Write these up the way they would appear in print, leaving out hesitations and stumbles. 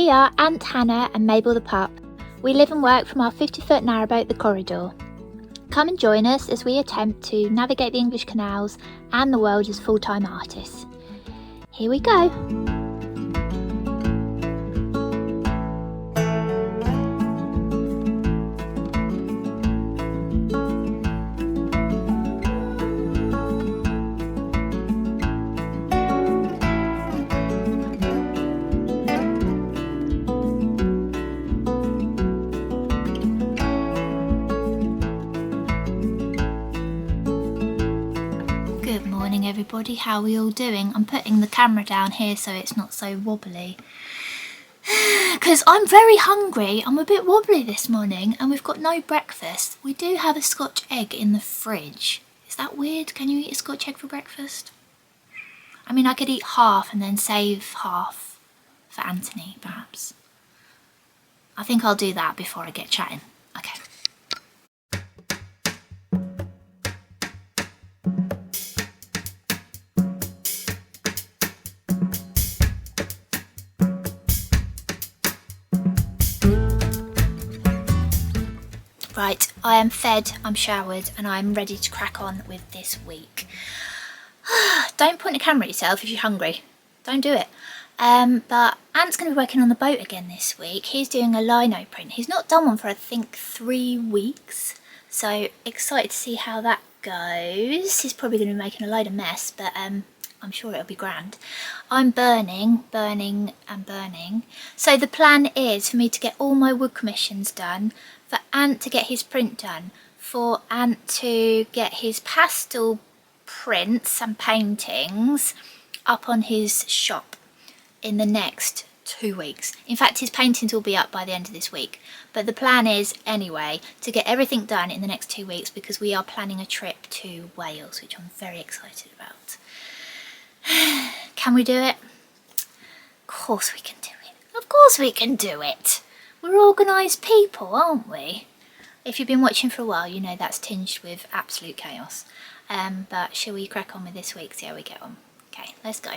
We are Aunt Hannah and Mabel the pup. We live and work from our 50-foot narrowboat, the Corridor. Come and join us as we attempt to navigate the English canals and the world as full-time artists. Here we go. Good morning everybody, how are we all doing? I'm putting the camera down here so it's not so wobbly. Because I'm very hungry, I'm a bit wobbly this morning and we've got no breakfast. We do have a Scotch egg in the fridge. Is that weird? Can you eat a Scotch egg for breakfast? I mean, I could eat half and then save half for Anthony, perhaps. I think I'll do that before I get chatting. Okay. Right, I am fed, I'm showered, and I'm ready to crack on with this week. Don't point a camera at yourself if you're hungry. Don't do it. But Ant's going to be working on the boat again this week. He's doing a lino print. He's not done one for, I think, 3 weeks. So excited to see how that goes. He's probably going to be making a load of mess, but I'm sure it'll be grand. I'm burning. So the plan is for me to get all my wood commissions done, for Ant to get his print done, for Ant to get his pastel prints and paintings up on his shop in the next 2 weeks. In fact, his paintings will be up by the end of this week. But the plan is, anyway, to get everything done in the next 2 weeks because we are planning a trip to Wales, which I'm very excited about. Can we do it? Of course we can do it. Of course we can do it. We're organised people, aren't we? If you've been watching for a while, you know that's tinged with absolute chaos. But shall we crack on with this week, see how we get on? Okay, let's go.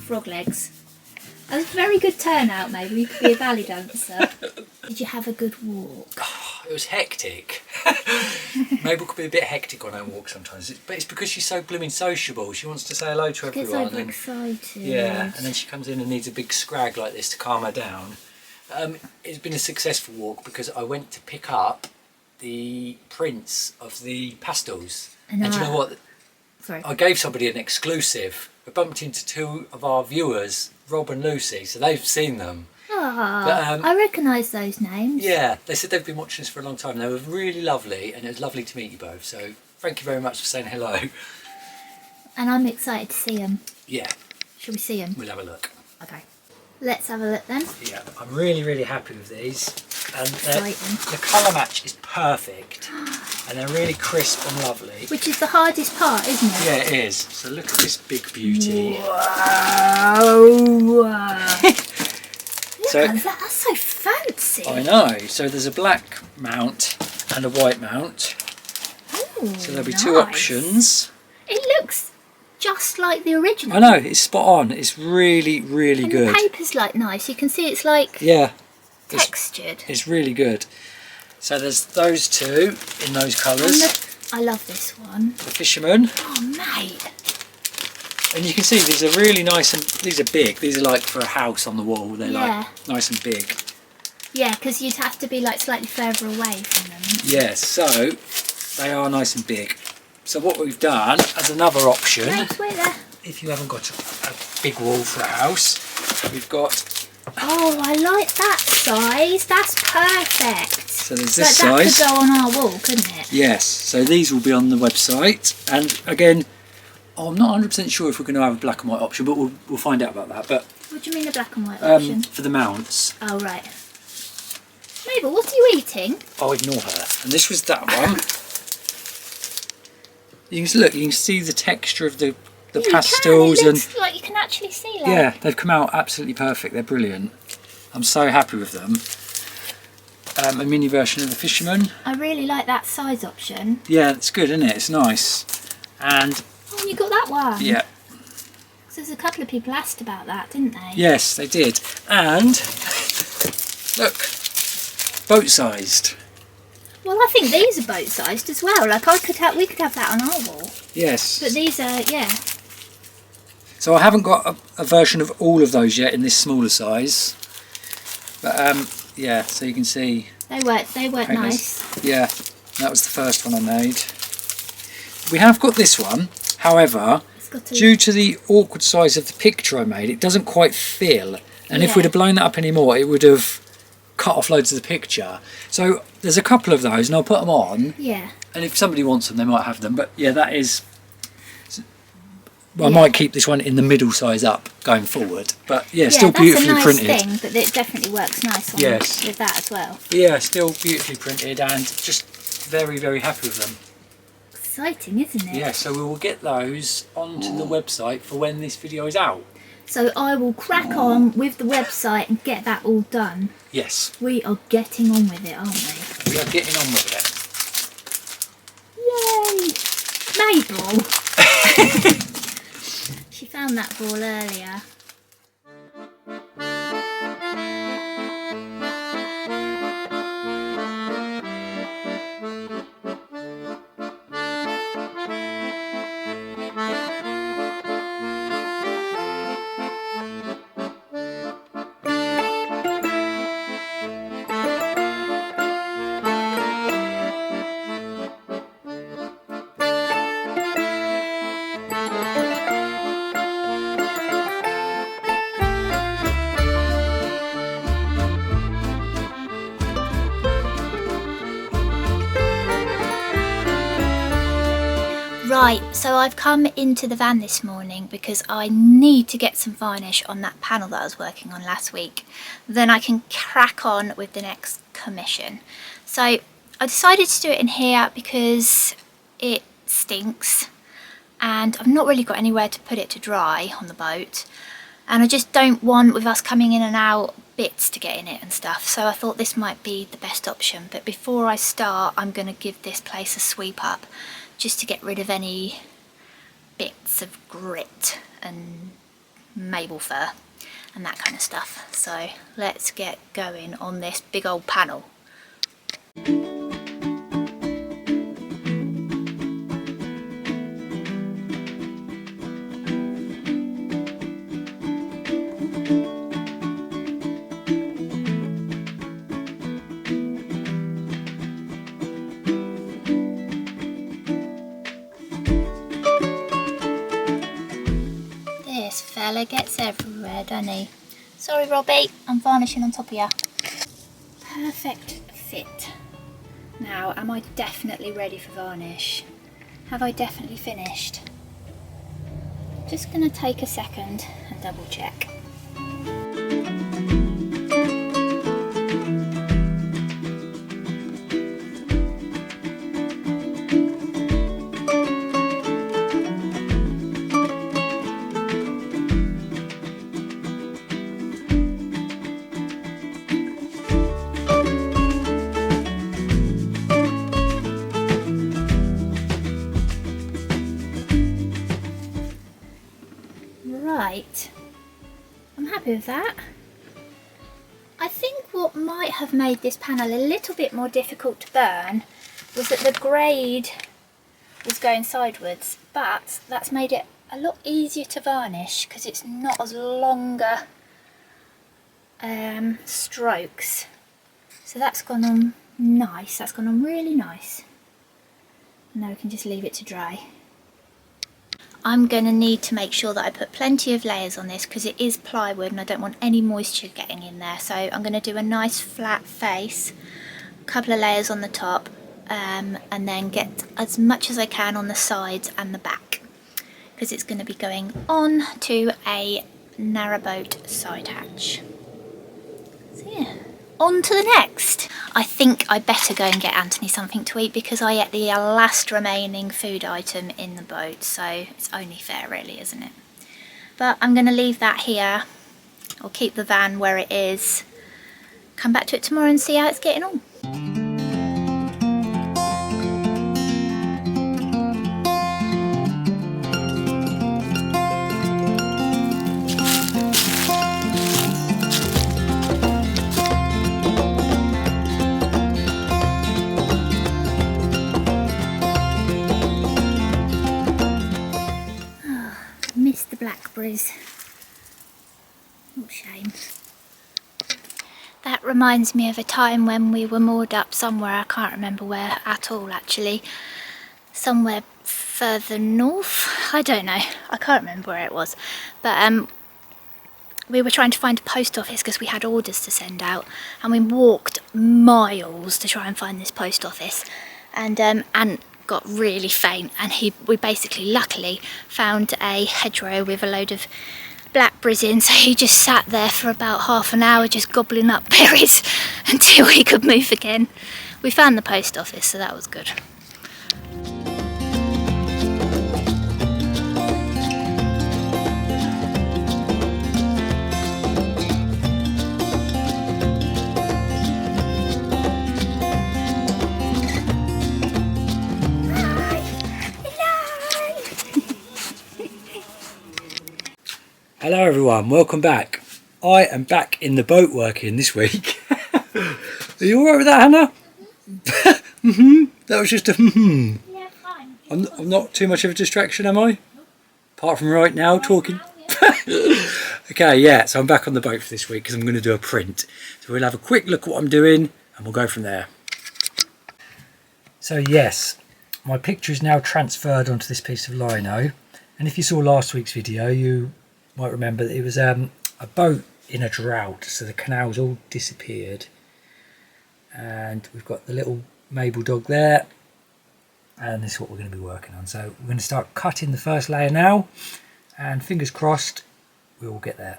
Frog legs. That was a very good turnout, maybe. You could be a ballet dancer. Did you have a good walk? Oh, it was hectic. Mabel could be a bit hectic on her walk sometimes, but it's because she's so blooming sociable. She wants to say hello to everyone. Gets overexcited. Yeah, and then she comes in and needs a big scrag like this to calm her down. It's been a successful walk because I went to pick up the prints of the pastels. And do you know what? Sorry. I gave somebody an exclusive. I bumped into 2 of our viewers, Rob and Lucy, so they've seen them. Ah, I recognise those names. Yeah, they said they've been watching us for a long time. They were really lovely, and it was lovely to meet you both. So thank you very much for saying hello. And I'm excited to see them. Yeah. Shall we see them? We'll have a look. Okay. Let's have a look then. Yeah, I'm really happy with these. And the colour match is perfect. And they're really crisp and lovely. Which is the hardest part, isn't it? Yeah, it is. So look at this big beauty. Wow. So, look at that, that's so fancy. I know. So there's a black mount and a white mount. Ooh, so there'll be nice. 2 options. It looks just like the original. I know, it's spot on. It's really and good. The paper's like nice. You can see it's like textured. It's really good. So there's those 2 in those colours. I love this one. The fisherman. Oh mate. And you can see these are really nice and these are big. These are like for a house on the wall. They're like nice and big. Yeah, because you'd have to be like slightly further away from them. Yes, so they are nice and big. So what we've done as another option, if you haven't got a big wall for a house, we've got... Oh, I like that size. That's perfect. So there's this size. That could go on our wall, couldn't it? Yes, so these will be on the website. And again, Oh, I'm not 100% sure if we're going to have a black and white option, but we'll find out about that. But What do you mean the black and white option? for the mounts, Oh, right. Mabel, what are you eating? I'll ignore her. And this was that one. You can look. You can see the texture of the pastels, It looks like you can actually see that. yeah, they've come out absolutely perfect. They're brilliant. I'm so happy with them. A mini version of the Fisherman. I really like that size option. Yeah, it's good, isn't it? It's nice. And Oh, you got that one? yeah, So there's a couple of people asked about that, didn't they? yes, they did. And look, boat sized. Well, I think these are boat sized as well. Like we could have that on our wall. Yes. But these are, yeah. So I haven't got a version of all of those yet in this smaller size. But yeah, so you can see. They work nice. Yeah, that was the first one I made. We have got this one, however, due to the awkward size of the picture I made, it doesn't quite fill. And if we'd have blown that up anymore, it would have cut off loads of the picture. So there's a couple of those, and I'll put them on. Yeah. And if somebody wants them, they might have them. But yeah, that is. Well, I might keep this one in the middle size up going forward. But yeah, still beautifully that's a nice printed. thing, but it definitely works nice on with that as well. Yeah, still beautifully printed and just very, very happy with them. Exciting, isn't it? Yeah, so we will get those onto the website for when this video is out. So I will crack on with the website and get that all done. Yes. We are getting on with it, aren't we? We are getting on with it. Yay! Mabel! She found that ball earlier. Right, so I've come into the van this morning because I need to get some varnish on that panel that I was working on last week. Then I can crack on with the next commission. So I decided to do it in here because it stinks and I've not really got anywhere to put it to dry on the boat. And I just don't want, with us coming in and out, bits to get in it and stuff. So I thought this might be the best option. But before I start, I'm going to give this place a sweep up, just to get rid of any bits of grit and Mabel fur and that kind of stuff. So let's get going on this big old panel. This fella gets everywhere, doesn't he? Sorry, Robbie, I'm varnishing on top of you. Perfect fit. Now, am I definitely ready for varnish? Have I definitely finished? Just gonna take a second and double check. Right, I'm happy with that. I think what might have made this panel a little bit more difficult to burn was that the grade was going sideways, but that's made it a lot easier to varnish because it's not as longer strokes. So that's gone on nice, that's gone on really nice. Now we can just leave it to dry. I'm going to need to make sure that I put plenty of layers on this because it is plywood and I don't want any moisture getting in there. So I'm going to do a nice flat face, a couple of layers on the top, and then get as much as I can on the sides and the back. because it's going to be going on to a narrowboat side hatch. So yeah, on to the next. I think I better go and get Anthony something to eat because I ate the last remaining food item in the boat, so it's only fair really, isn't it? But I'm going to leave that here. I'll keep the van where it is, come back to it tomorrow and see how it's getting on. Missed the blackberries. What a shame. That reminds me of a time when we were moored up somewhere, I can't remember where at all actually. Somewhere further north, I don't know, I can't remember where it was. But we were trying to find a post office because we had orders to send out, and we walked miles to try and find this post office. And Ant got really faint, and we basically luckily found a hedgerow with a load of blackberries in, so he just sat there for about half an hour just gobbling up berries until he could move again. We found the post office, so that was good. Hello everyone, welcome back. I am back in the boat working this week. Are you alright with that, Hannah? That was just a Yeah, fine. I'm not too much of a distraction, am I? Apart from right now talking. Okay, yeah, so I'm back on the boat for this week because I'm going to do a print. So we'll have a quick look at what I'm doing and we'll go from there. So yes, my picture is now transferred onto this piece of lino. And if you saw last week's video, you might remember that it was a boat in a drought, so the canals all disappeared, and we've got the little Mabel dog there, and this is what we're going to be working on. So we're going to start cutting the first layer now, and fingers crossed we will get there.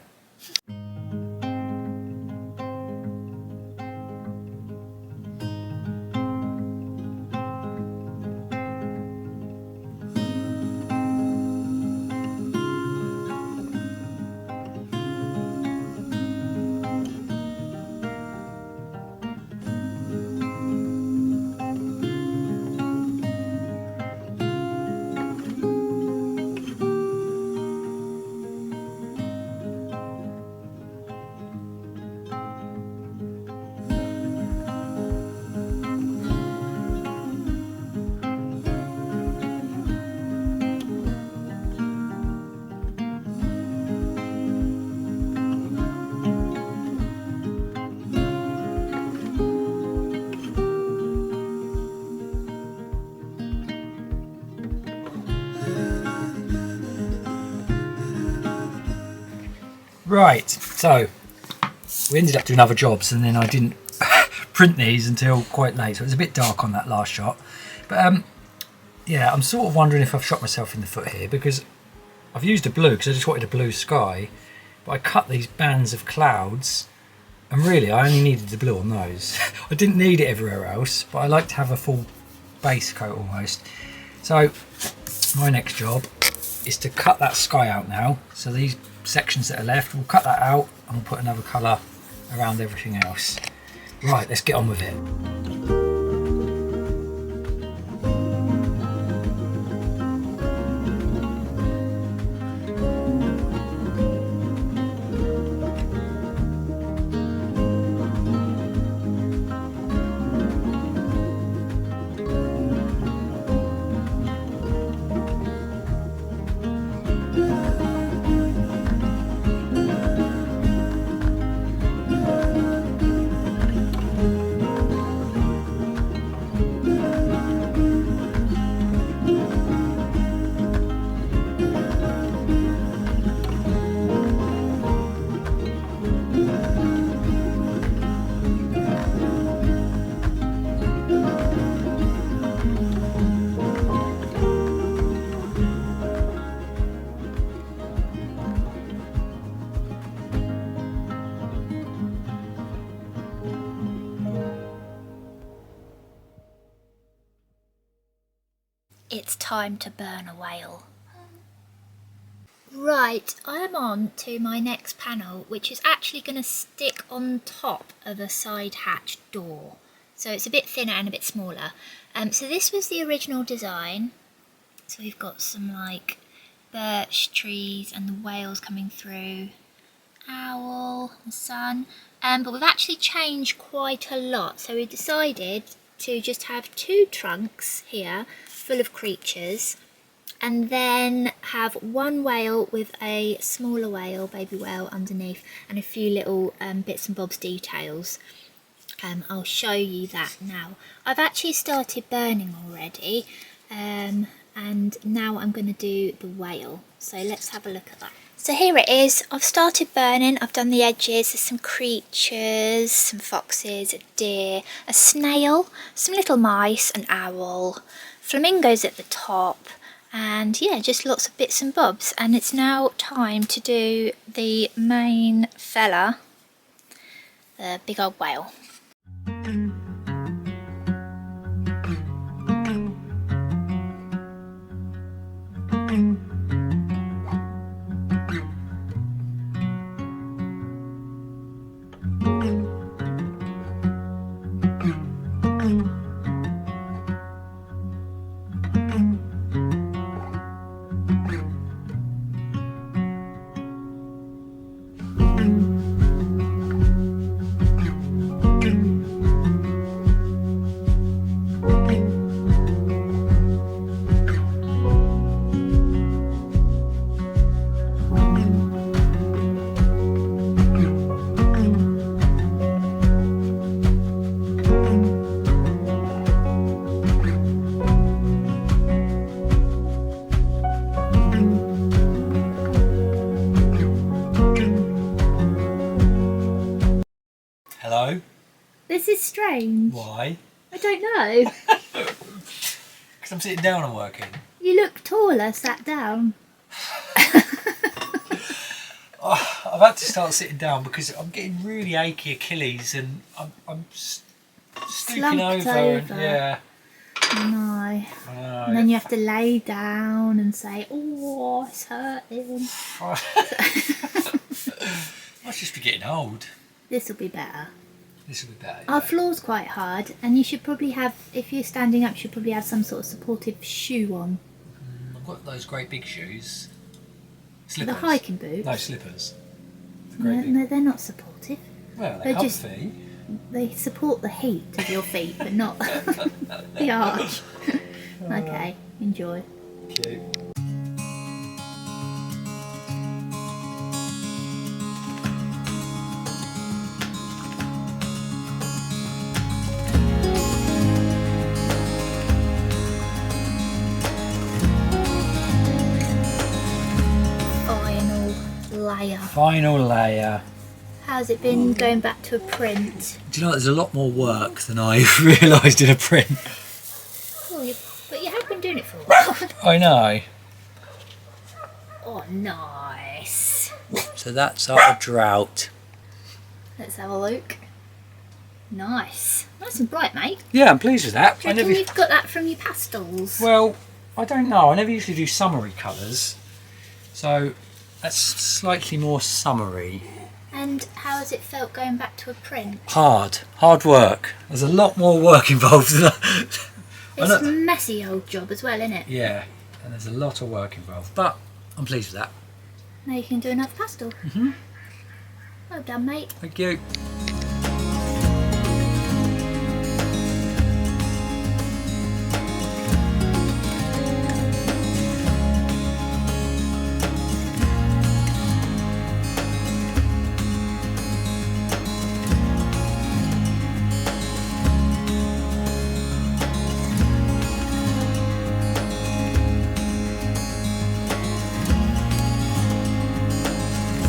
Right, so we ended up doing other jobs and then I didn't print these until quite late, so it was a bit dark on that last shot. But yeah, I'm sort of wondering if I've shot myself in the foot here, because I've used a blue because I just wanted a blue sky, but I cut these bands of clouds and really I only needed the blue on those. I didn't need it everywhere else, but I like to have a full base coat almost. So my next job is to cut that sky out now. So these sections that are left, we'll cut that out and we'll put another colour around everything else. Right, let's get on with it. it's time to burn a whale. Right, I am on to my next panel, which is actually going to stick on top of a side hatch door. So it's a bit thinner and a bit smaller. So this was the original design. So we've got some like birch trees and the whales coming through, owl, the sun. But we've actually changed quite a lot. So we decided to just have 2 trunks here full of creatures, and then have 1 whale with a smaller whale, baby whale, underneath, and a few little bits and bobs details. I'll show you that now. I've actually started burning already, and now I'm going to do the whale. So let's have a look at that. So here it is. I've started burning. I've done the edges. There's some creatures, some foxes, a deer, a snail, some little mice, an owl, flamingos at the top, and yeah, just lots of bits and bobs. And it's now time to do the main fella, the big old whale. Hello? This is strange. Why? I don't know. Because I'm sitting down and working. You look taller sat down. I've had to start sitting down because I'm getting really achy Achilles, and I'm stooping Slumped over. And, over. yeah. I know. I know. And then you have to lay down and say, oh, it's hurting. Must just be getting old. This will be better. This will be better. Our floor's quite hard, and you should probably have, if you're standing up, you should probably have some sort of supportive shoe on. I've got those great big shoes. Slippers. The hiking boots. No, slippers. No, they're not supportive. Well, They're they're just- comfy. They support the heat of your feet, but not the arch. Okay, enjoy. Cute. Final layer. Final layer. How's it been going back to a print? Do you know, there's a lot more work than I realised in a print. Oh, but you have been doing it for a while. I know. Oh, nice. So that's our drought. Let's have a look. Nice. Nice and bright, mate. Yeah, I'm pleased with that. Do you reckon you've got that from your pastels? Well, I don't know. I never usually do summery colours. So that's slightly more summery. And how has it felt going back to a print? Hard work. There's a lot more work involved than It's a messy old job as well, isn't it? Yeah, and there's a lot of work involved, but I'm pleased with that. Now you can do another pastel. Mhm. Well done, mate. Thank you.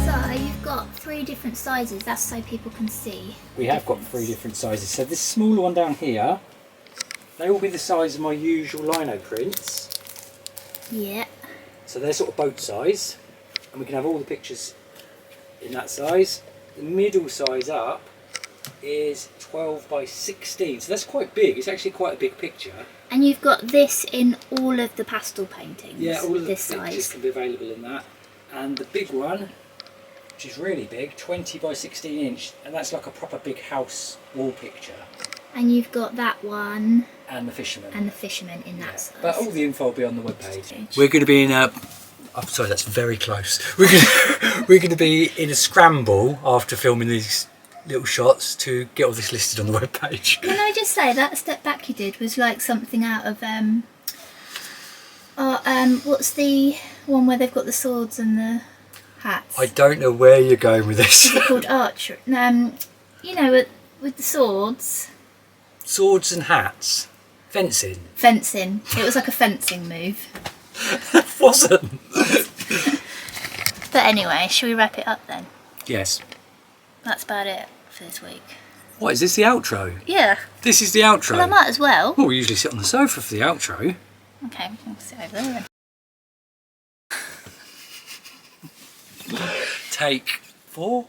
So you've got 3 different sizes, that's so people can see. We have got 3 different sizes. So this smaller one down here, they will be the size of my usual lino prints. Yeah. So they're sort of boat size, and we can have all the pictures in that size. The middle size up is 12 by 16, so that's quite big. It's actually quite a big picture. And you've got this in all of the pastel paintings. Yeah, all of the this pictures size. can be available in that. And the big one, which is really big, 20 by 16 inch, and that's like a proper big house wall picture. And you've got that one. And the fisherman. And the fisherman in that size. But all the info will be on the webpage. We're going to be in a... I'm sorry, that's very close. We're going to be in a scramble after filming these little shots to get all this listed on the webpage. Can I just say that step back you did was like something out of what's the one where they've got the swords and the hats? I don't know where you're going with this. Is it called archery? You know, with the swords. Swords and hats. Fencing. Fencing. It was like a fencing move. It wasn't. But anyway, shall we wrap it up then? Yes. That's about it for this week. What, is this the outro? Yeah. This is the outro? Well, I might as well. Well, we usually sit on the sofa for the outro. Okay, we'll sit over there then. Take 4.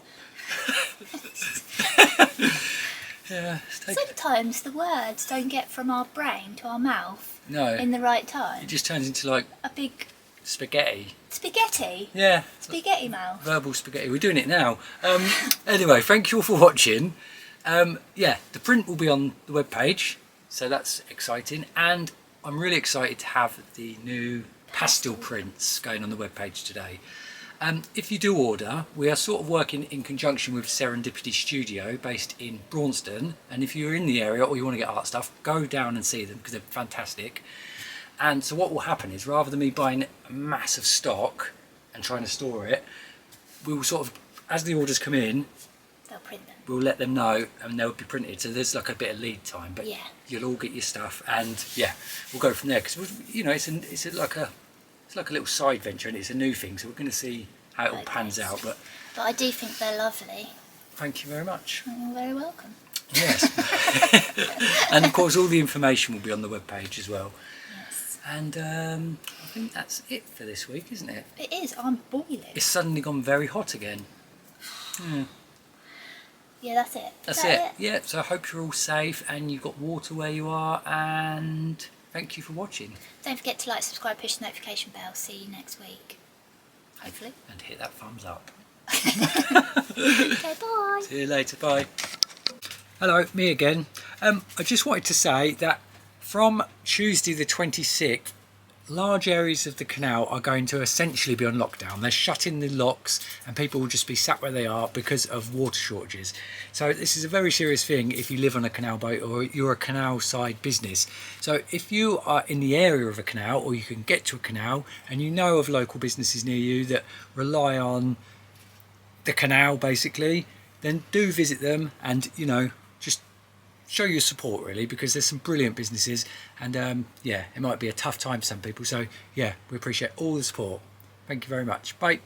Yeah, Sometimes the words don't get from our brain to our mouth in the right time. It just turns into like a big spaghetti. Spaghetti? Yeah. Spaghetti mouth. Verbal spaghetti. We're doing it now. Anyway, thank you all for watching. Yeah, the print will be on the webpage, so that's exciting. And I'm really excited to have the new pastel prints going on the webpage today. If you do order, we are sort of working in conjunction with Serendipity Studio based in Braunston, and if you're in the area or you want to get art stuff, go down and see them because they're fantastic. And so what will happen is, rather than me buying a massive stock and trying to store it, we will sort of, as the orders come in, they'll print them. We'll let them know and they'll be printed, so there's like a bit of lead time, but yeah, you'll all get your stuff, and yeah, we'll go from there, because you know it's like a little side venture and it's a new thing, so we're going to see how it all pans out. But I do think they're lovely. Thank you very much. You're very welcome. Yes. And of course all the information will be on the webpage as well. Yes. And I think that's it for this week, isn't it? It is. I'm boiling. It's suddenly gone very hot again. Yeah, that's it. That's it. Yeah, so I hope you're all safe and you've got water where you are, and thank you for watching. Don't forget to like, subscribe, push the notification bell. See you next week. Hopefully. And hit that thumbs up. Okay, bye. See you later, bye. Hello, me again. I just wanted to say that from Tuesday the 26th, large areas of the canal are going to essentially be on lockdown. They're shutting the locks and people will just be sat where they are because of water shortages. So this is a very serious thing if you live on a canal boat or you're a canal side business. So if you are in the area of a canal, or you can get to a canal, and you know of local businesses near you that rely on the canal basically, then do visit them and, you know, just show your support really, because there's some brilliant businesses, and yeah, it might be a tough time for some people, so yeah, we appreciate all the support. Thank you very much. Bye.